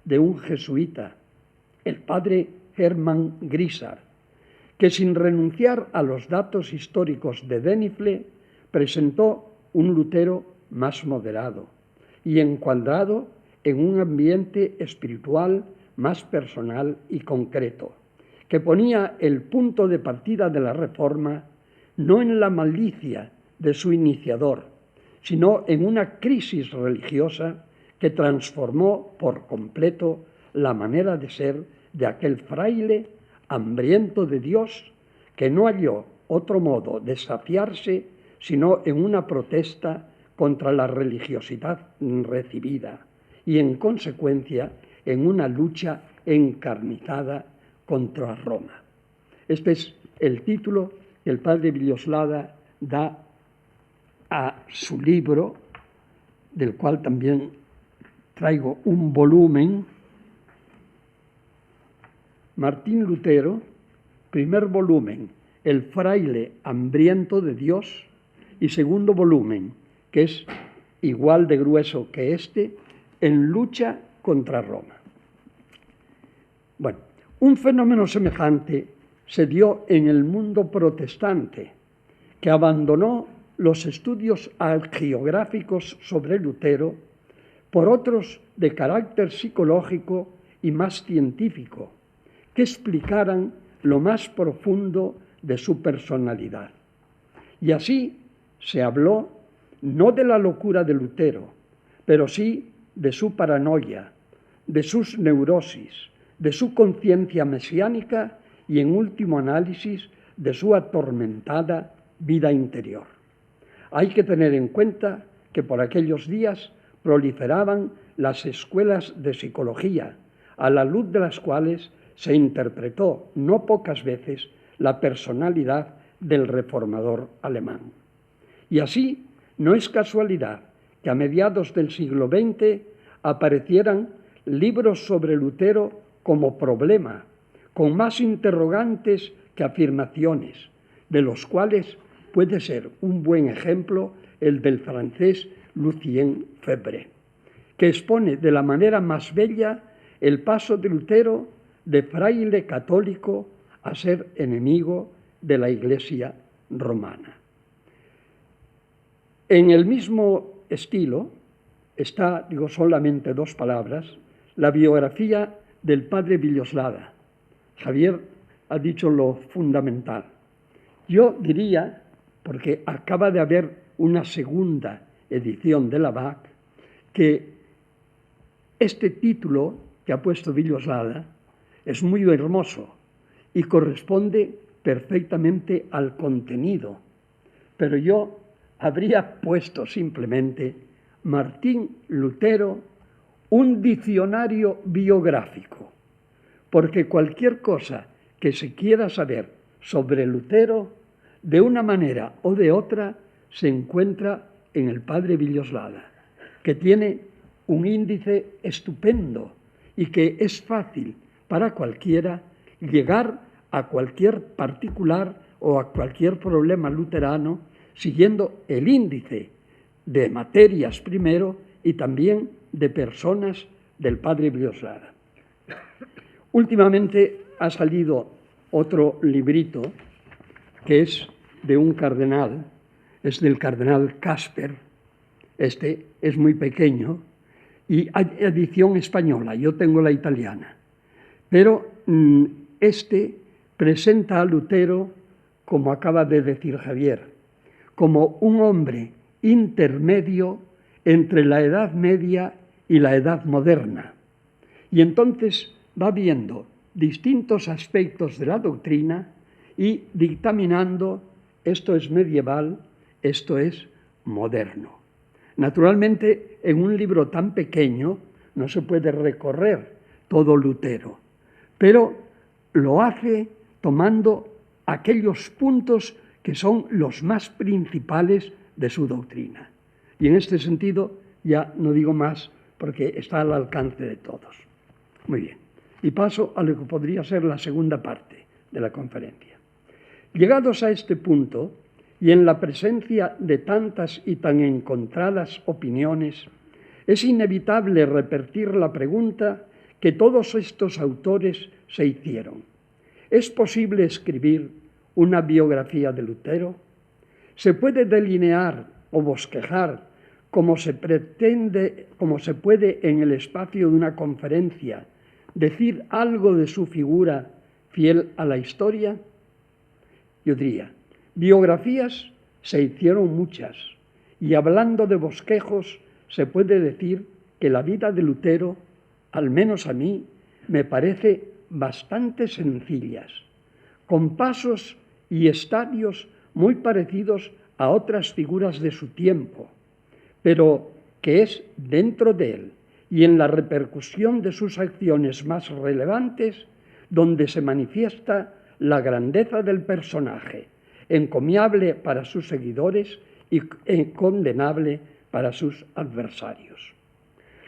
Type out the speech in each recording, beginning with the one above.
de un jesuita, el padre Hermann Grisar, que sin renunciar a los datos históricos de Denifle, presentó un Lutero más moderado y encuadrado en un ambiente espiritual más personal y concreto, que ponía el punto de partida de la Reforma no en la malicia de su iniciador, sino en una crisis religiosa que transformó por completo la manera de ser de aquel fraile hambriento de Dios que no halló otro modo de saciarse sino en una protesta contra la religiosidad recibida y, en consecuencia, en una lucha encarnizada contra Roma. Este es el título que el padre Villoslada da a su libro, del cual también traigo un volumen. Martín Lutero, primer volumen, El fraile hambriento de Dios, y segundo volumen, que es igual de grueso que este, En lucha contra Roma. Bueno, un fenómeno semejante se dio en el mundo protestante, que abandonó los estudios hagiográficos sobre Lutero por otros de carácter psicológico y más científico, que explicaran lo más profundo de su personalidad. Y así se habló no de la locura de Lutero, pero sí de su paranoia, de sus neurosis, de su conciencia mesiánica y, en último análisis, de su atormentada vida interior. Hay que tener en cuenta que por aquellos días proliferaban las escuelas de psicología, a la luz de las cuales se interpretó no pocas veces la personalidad del reformador alemán. Y así no es casualidad que a mediados del siglo XX aparecieran libros sobre Lutero como problema, con más interrogantes que afirmaciones, de los cuales puede ser un buen ejemplo el del francés Lucien Febvre, que expone de la manera más bella el paso de Lutero de fraile católico a ser enemigo de la Iglesia romana. En el mismo estilo está, digo solamente dos palabras, la biografía del padre Villoslada. Javier ha dicho lo fundamental. Yo diría, porque acaba de haber una segunda edición de la BAC, que este título que ha puesto Villoslada es muy hermoso y corresponde perfectamente al contenido, pero yo habría puesto simplemente Martín Lutero, un diccionario biográfico, porque cualquier cosa que se quiera saber sobre Lutero, de una manera o de otra, se encuentra en el padre Villoslada, que tiene un índice estupendo y que es fácil para cualquiera llegar a cualquier particular o a cualquier problema luterano siguiendo el índice de materias primero y también de personas del padre Villoslada. Últimamente ha salido otro librito que es de un cardenal, es del cardenal Casper. Este es muy pequeño y hay edición española, yo tengo la italiana. Pero este presenta a Lutero, como acaba de decir Javier, como un hombre intermedio entre la Edad Media y la Edad Moderna. Y entonces va viendo distintos aspectos de la doctrina y dictaminando esto es medieval, esto es moderno. Naturalmente, en un libro tan pequeño no se puede recorrer todo Lutero, pero lo hace tomando aquellos puntos que son los más principales de su doctrina. Y en este sentido ya no digo más porque está al alcance de todos. Muy bien. Y paso a lo que podría ser la segunda parte de la conferencia. Llegados a este punto, y en la presencia de tantas y tan encontradas opiniones, es inevitable repetir la pregunta que todos estos autores se hicieron. ¿Es posible escribir una biografía de Lutero? ¿Se puede delinear o bosquejar como se puede en el espacio de una conferencia decir algo de su figura fiel a la historia? Yo diría, biografías se hicieron muchas, y hablando de bosquejos se puede decir que la vida de Lutero, al menos a mí, me parece bastante sencillas, con pasos y estadios muy parecidos a otras figuras de su tiempo, pero que es dentro de él y en la repercusión de sus acciones más relevantes donde se manifiesta la grandeza del personaje, encomiable para sus seguidores y condenable para sus adversarios.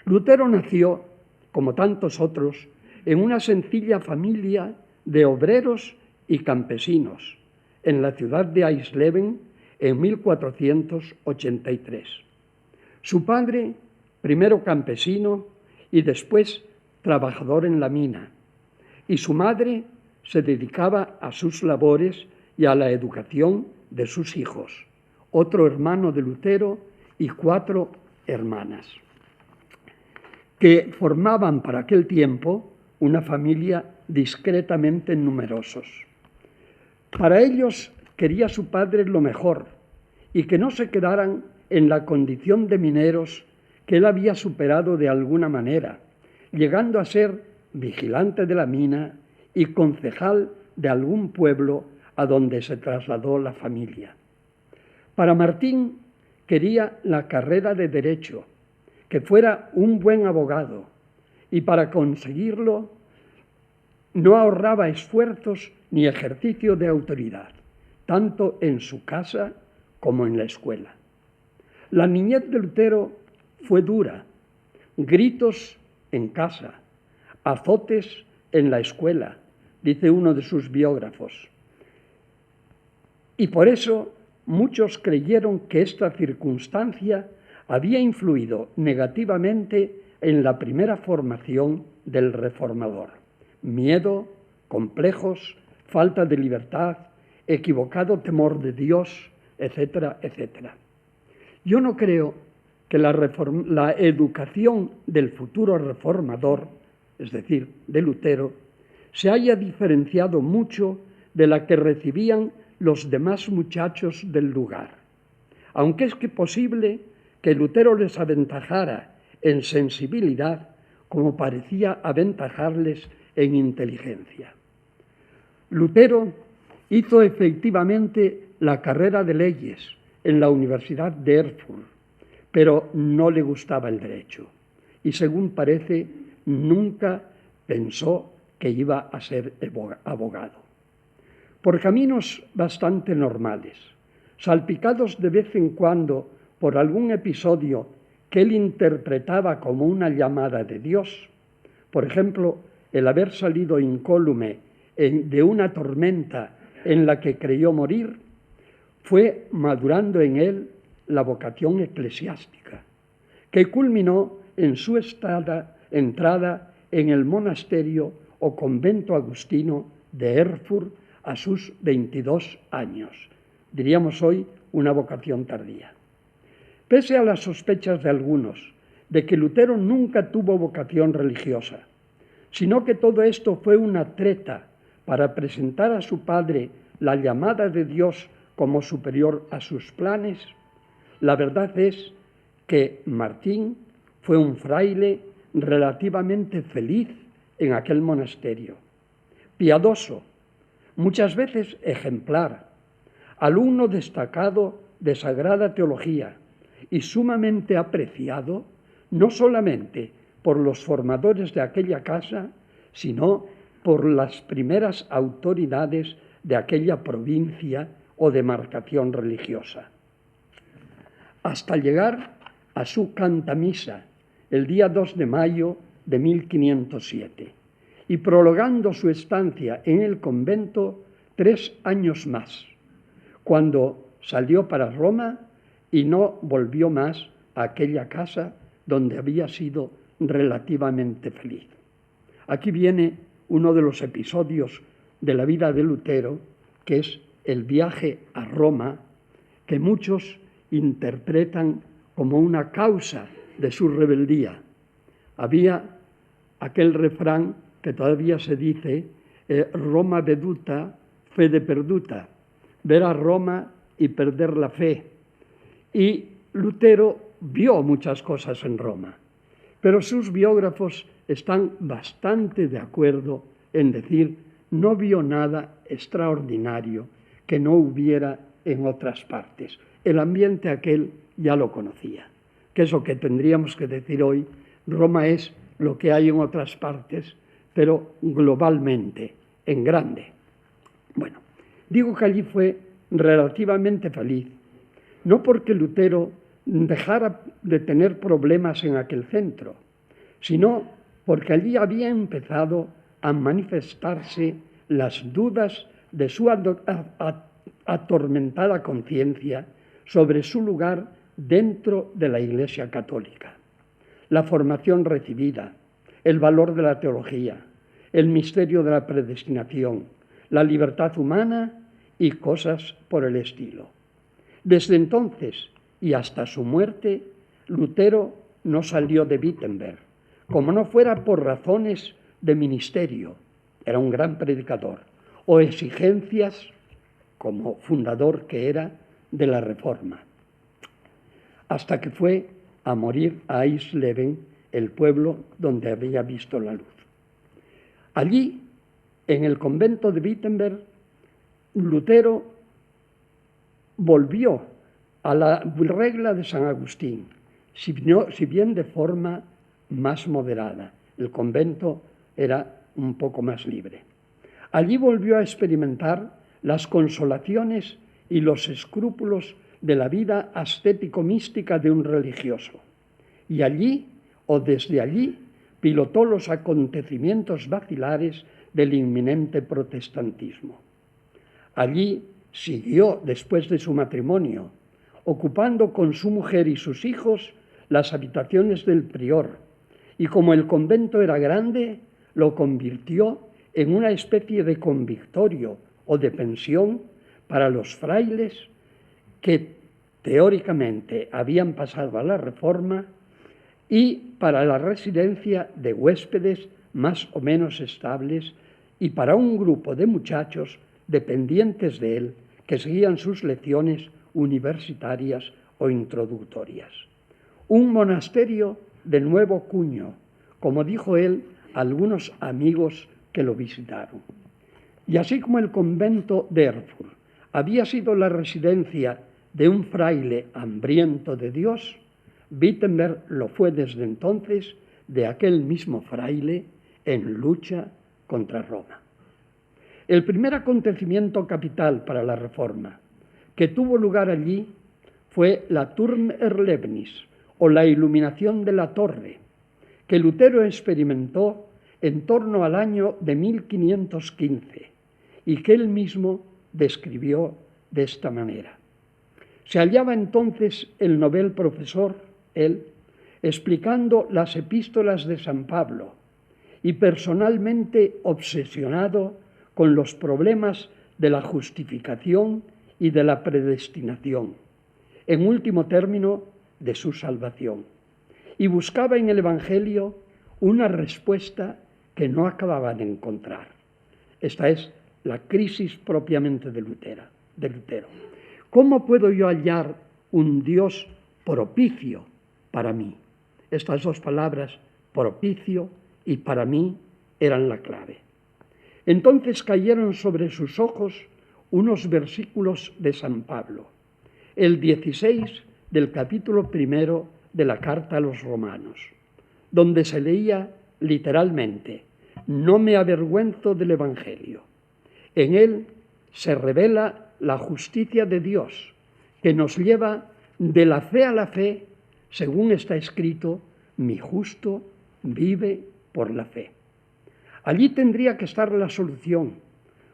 Lutero nació, como tantos otros, en una sencilla familia de obreros y campesinos en la ciudad de Eisleben en 1483. Su padre, primero campesino y después trabajador en la mina, y su madre se dedicaba a sus labores y a la educación de sus hijos, otro hermano de Lutero y 4 hermanas, que formaban para aquel tiempo una familia discretamente numerosos. Para ellos quería su padre lo mejor y que no se quedaran en la condición de mineros que él había superado de alguna manera, llegando a ser vigilante de la mina y concejal de algún pueblo a donde se trasladó la familia. Para Martín quería la carrera de Derecho, que fuera un buen abogado, y para conseguirlo no ahorraba esfuerzos ni ejercicio de autoridad, tanto en su casa como en la escuela. La niñez de Lutero fue dura, gritos en casa, azotes en la escuela, dice uno de sus biógrafos. Y por eso muchos creyeron que esta circunstancia había influido negativamente en la primera formación del reformador. Miedo, complejos, falta de libertad, equivocado temor de Dios, etcétera, etcétera. Yo no creo que la educación del futuro reformador, es decir, de Lutero, se haya diferenciado mucho de la que recibían los demás muchachos del lugar, aunque es posible que Lutero les aventajara en sensibilidad como parecía aventajarles en inteligencia. Lutero hizo efectivamente la carrera de leyes en la Universidad de Erfurt, pero no le gustaba el derecho y, según parece, nunca pensó que iba a ser abogado. Por caminos bastante normales, salpicados de vez en cuando por algún episodio que él interpretaba como una llamada de Dios, por ejemplo, el haber salido incólume de una tormenta en la que creyó morir, fue madurando en él la vocación eclesiástica, que culminó en su entrada en el monasterio o convento agustino de Erfurt a sus 22 años. Diríamos hoy una vocación tardía. Pese a las sospechas de algunos de que Lutero nunca tuvo vocación religiosa, sino que todo esto fue una treta para presentar a su padre la llamada de Dios como superior a sus planes, la verdad es que Martín fue un fraile relativamente feliz en aquel monasterio, piadoso, muchas veces ejemplar, alumno destacado de sagrada teología y sumamente apreciado no solamente por los formadores de aquella casa, sino por las primeras autoridades de aquella provincia o demarcación religiosa, hasta llegar a su cantamisa el día 2 de mayo de 1507 y prolongando su estancia en el convento 3 años más, cuando salió para Roma y no volvió más a aquella casa donde había sido relativamente feliz. Aquí viene uno de los episodios de la vida de Lutero, que es el viaje a Roma, que muchos interpretan como una causa de su rebeldía. Había aquel refrán que todavía se dice, Roma veduta, fede perduta, ver a Roma y perder la fe. Y Lutero vio muchas cosas en Roma, pero sus biógrafos están bastante de acuerdo en decir no vio nada extraordinario que no hubiera en otras partes. El ambiente aquel ya lo conocía, que es lo que tendríamos que decir hoy. Roma es lo que hay en otras partes, pero globalmente, en grande. Bueno, digo que allí fue relativamente feliz, no porque Lutero dejara de tener problemas en aquel centro, sino porque allí había empezado a manifestarse las dudas de su atormentada conciencia sobre su lugar dentro de la Iglesia católica. La formación recibida, el valor de la teología, el misterio de la predestinación, la libertad humana y cosas por el estilo. Desde entonces y hasta su muerte, Lutero no salió de Wittenberg, como no fuera por razones de ministerio, era un gran predicador, o exigencias, como fundador que era, de la Reforma, hasta que fue a morir a Eisleben, el pueblo donde había visto la luz. Allí, en el convento de Wittenberg, Lutero volvió a la regla de San Agustín, si bien de forma más moderada. El convento era un poco más libre. Allí volvió a experimentar las consolaciones y los escrúpulos de la vida ascético-mística de un religioso. Y allí, o desde allí, pilotó los acontecimientos vacilares del inminente protestantismo. Allí siguió después de su matrimonio, ocupando con su mujer y sus hijos las habitaciones del prior, y como el convento era grande, lo convirtió en una especie de convictorio o de pensión para los frailes que teóricamente habían pasado a la Reforma y para la residencia de huéspedes más o menos estables y para un grupo de muchachos dependientes de él que seguían sus lecciones universitarias o introductorias. Un monasterio de nuevo cuño, como dijo él a algunos amigos que lo visitaron. Y así como el convento de Erfurt había sido la residencia de un fraile hambriento de Dios, Wittenberg lo fue desde entonces de aquel mismo fraile en lucha contra Roma. El primer acontecimiento capital para la Reforma que tuvo lugar allí fue la Turmerlebnis, o la iluminación de la torre, que Lutero experimentó en torno al año de 1515 y que él mismo describió de esta manera. Se hallaba entonces el novel profesor, él, explicando las epístolas de San Pablo y personalmente obsesionado con los problemas de la justificación y de la predestinación, en último término, de su salvación. Y buscaba en el Evangelio una respuesta que no acababa de encontrar. Esta es la crisis propiamente de Lutero. ¿Cómo puedo yo hallar un Dios propicio para mí? Estas dos palabras, propicio y para mí, eran la clave. Entonces cayeron sobre sus ojos unos versículos de San Pablo, el 16 del capítulo 1 de la carta a los romanos, donde se leía literalmente: no me avergüenzo del Evangelio. En él se revela la justicia de Dios, que nos lleva de la fe a la fe, según está escrito: mi justo vive por la fe. Allí tendría que estar la solución,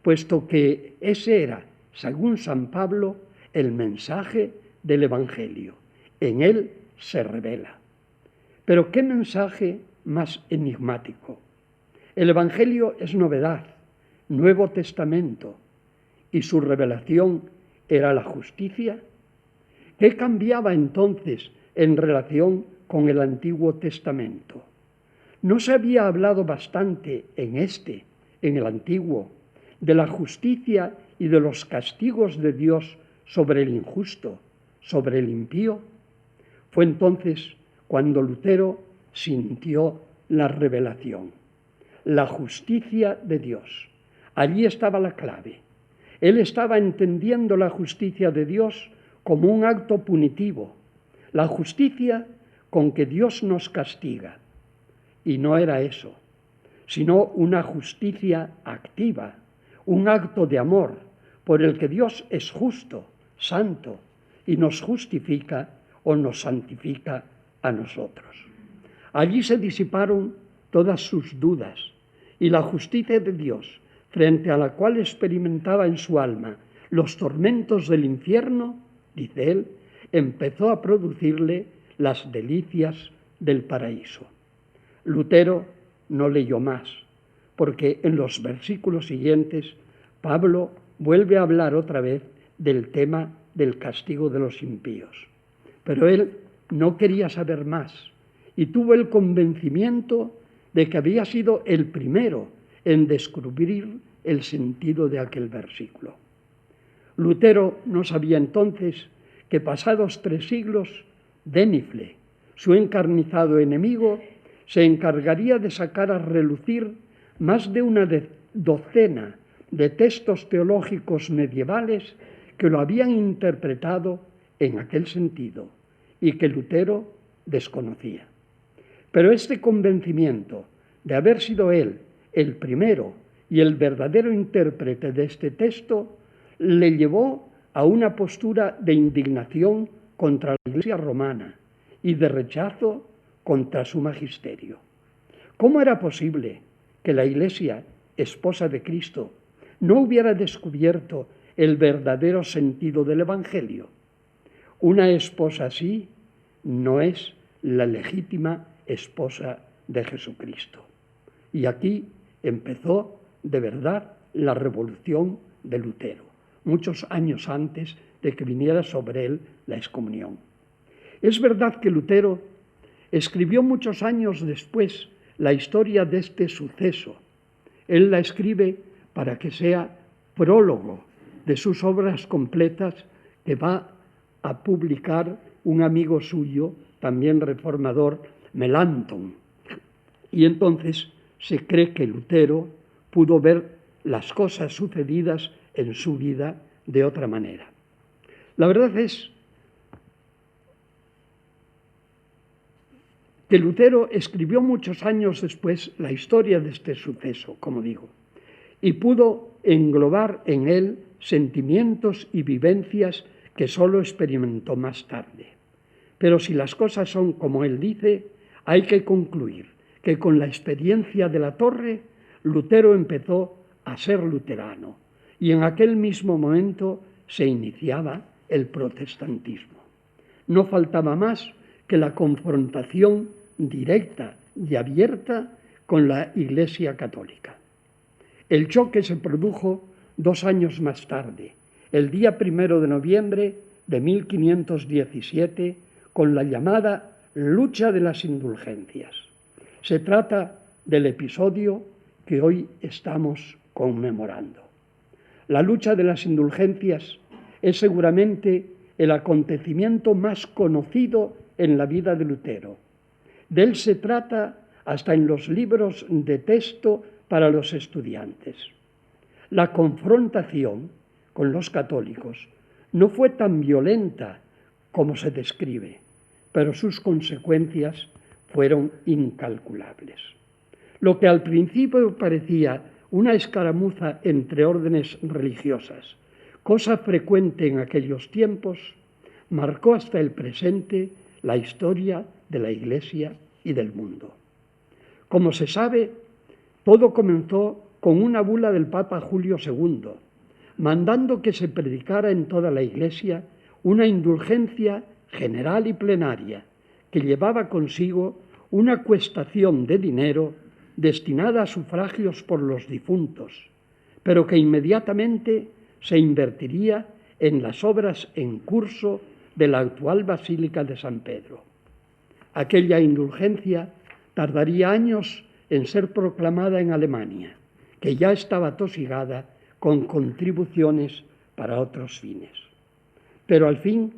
puesto que ese era, según San Pablo, el mensaje del Evangelio. En él se revela. Pero ¿qué mensaje más enigmático? El Evangelio es novedad, Nuevo Testamento, y su revelación era la justicia. ¿Qué cambiaba entonces en relación con el Antiguo Testamento? ¿No se había hablado bastante en el Antiguo, de la justicia y de los castigos de Dios sobre el injusto, sobre el impío? Fue entonces cuando Lutero sintió la revelación, la justicia de Dios. Allí estaba la clave. Él estaba entendiendo la justicia de Dios como un acto punitivo, la justicia con que Dios nos castiga. Y no era eso, sino una justicia activa, un acto de amor por el que Dios es justo, santo, y nos justifica o nos santifica a nosotros. Allí se disiparon todas sus dudas, y la justicia de Dios, frente a la cual experimentaba en su alma los tormentos del infierno, dice él, empezó a producirle las delicias del paraíso. Lutero no leyó más, porque en los versículos siguientes Pablo vuelve a hablar otra vez del tema del castigo de los impíos. Pero él no quería saber más y tuvo el convencimiento de que había sido el primero en descubrir el sentido de aquel versículo. Lutero no sabía entonces que pasados 3 siglos, Denifle, su encarnizado enemigo, se encargaría de sacar a relucir más de una docena de textos teológicos medievales que lo habían interpretado en aquel sentido y que Lutero desconocía. Pero este convencimiento de haber sido él el primero y el verdadero intérprete de este texto le llevó a una postura de indignación contra la Iglesia romana y de rechazo contra su magisterio. ¿Cómo era posible que la Iglesia, esposa de Cristo, no hubiera descubierto el verdadero sentido del Evangelio? Una esposa así no es la legítima esposa de Jesucristo. Y aquí empezó de verdad la revolución de Lutero, muchos años antes de que viniera sobre él la excomunión. Es verdad que Lutero escribió muchos años después la historia de este suceso. Él la escribe para que sea prólogo de sus obras completas que va a publicar un amigo suyo, también reformador, Melanchthon. Y entonces se cree que Lutero pudo ver las cosas sucedidas en su vida de otra manera. La verdad es que Lutero escribió muchos años después la historia de este suceso, como digo, y pudo englobar en él sentimientos y vivencias que sólo experimentó más tarde. Pero si las cosas son como él dice, hay que concluir que con la experiencia de la Torre, Lutero empezó a ser luterano y en aquel mismo momento se iniciaba el protestantismo. No faltaba más que la confrontación directa y abierta con la Iglesia Católica. El choque se produjo 2 años más tarde, el día 1 de noviembre de 1517, con la llamada Lucha de las Indulgencias. Se trata del episodio que hoy estamos conmemorando. La lucha de las indulgencias es seguramente el acontecimiento más conocido en la vida de Lutero. De él se trata hasta en los libros de texto para los estudiantes. La confrontación con los católicos no fue tan violenta como se describe, pero sus consecuencias fueron incalculables. Lo que al principio parecía una escaramuza entre órdenes religiosas, cosa frecuente en aquellos tiempos, marcó hasta el presente la historia de la Iglesia y del mundo. Como se sabe, todo comenzó con una bula del Papa Julio II, mandando que se predicara en toda la Iglesia una indulgencia general y plenaria que llevaba consigo una cuestación de dinero destinada a sufragios por los difuntos, pero que inmediatamente se invertiría en las obras en curso de la actual Basílica de San Pedro. Aquella indulgencia tardaría años en ser proclamada en Alemania, que ya estaba atosigada con contribuciones para otros fines. Pero al fin,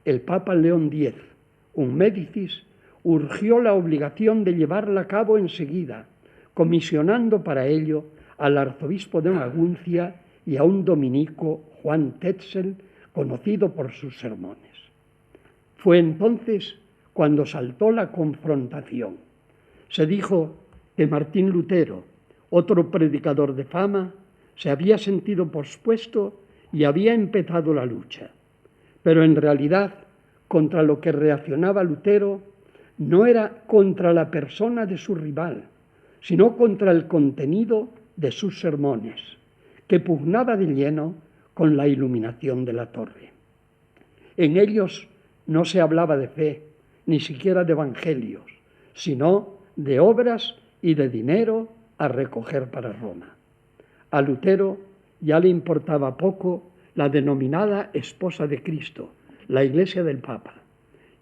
el Papa León X, un Médicis, urgió la obligación de llevarla a cabo enseguida, comisionando para ello al arzobispo de Maguncia y a un dominico, Juan Tetzel, conocido por sus sermones. Fue entonces cuando saltó la confrontación. Se dijo que Martín Lutero, otro predicador de fama, se había sentido pospuesto y había empezado la lucha. Pero en realidad, contra lo que reaccionaba Lutero no era contra la persona de su rival, sino contra el contenido de sus sermones, que pugnaba de lleno con la iluminación de la torre. En ellos no se hablaba de fe, ni siquiera de evangelios, sino de obras y de dinero a recoger para Roma. A Lutero ya le importaba poco la denominada esposa de Cristo, la Iglesia del Papa,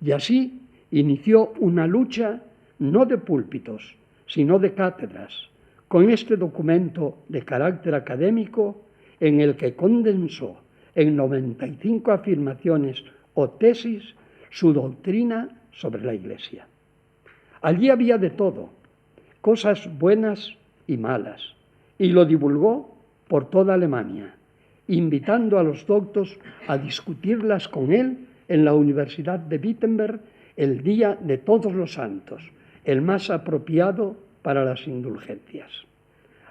y así inició una lucha no de púlpitos, sino de cátedras, con este documento de carácter académico en el que condensó en 95 afirmaciones o tesis su doctrina sobre la Iglesia. Allí había de todo, cosas buenas y malas, y lo divulgó por toda Alemania, invitando a los doctos a discutirlas con él en la Universidad de Wittenberg el día de Todos los Santos, el más apropiado para las indulgencias.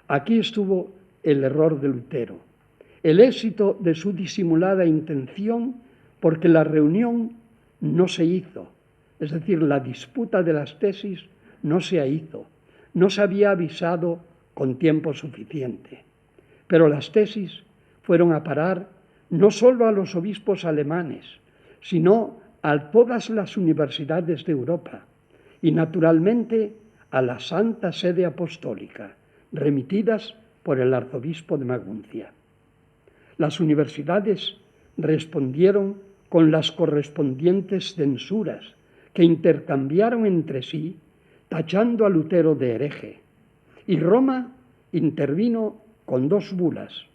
Aquí estuvo el error de Lutero, el éxito de su disimulada intención, porque la reunión no se hizo, es decir, la disputa de las tesis no se hizo, no se había avisado con tiempo suficiente. Pero las tesis fueron a parar no solo a los obispos alemanes, sino a todas las universidades de Europa y, naturalmente, a la Santa Sede Apostólica, remitidas por el arzobispo de Maguncia. Las universidades respondieron con las correspondientes censuras que intercambiaron entre sí, tachando a Lutero de hereje. Y Roma intervino con 2 bulas,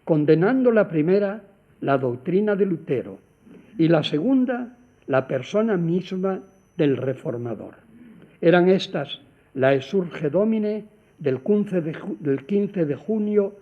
condenando la primera, la doctrina de Lutero, y la segunda, la persona misma del reformador. Eran estas la Exsurge Domine del 15 de junio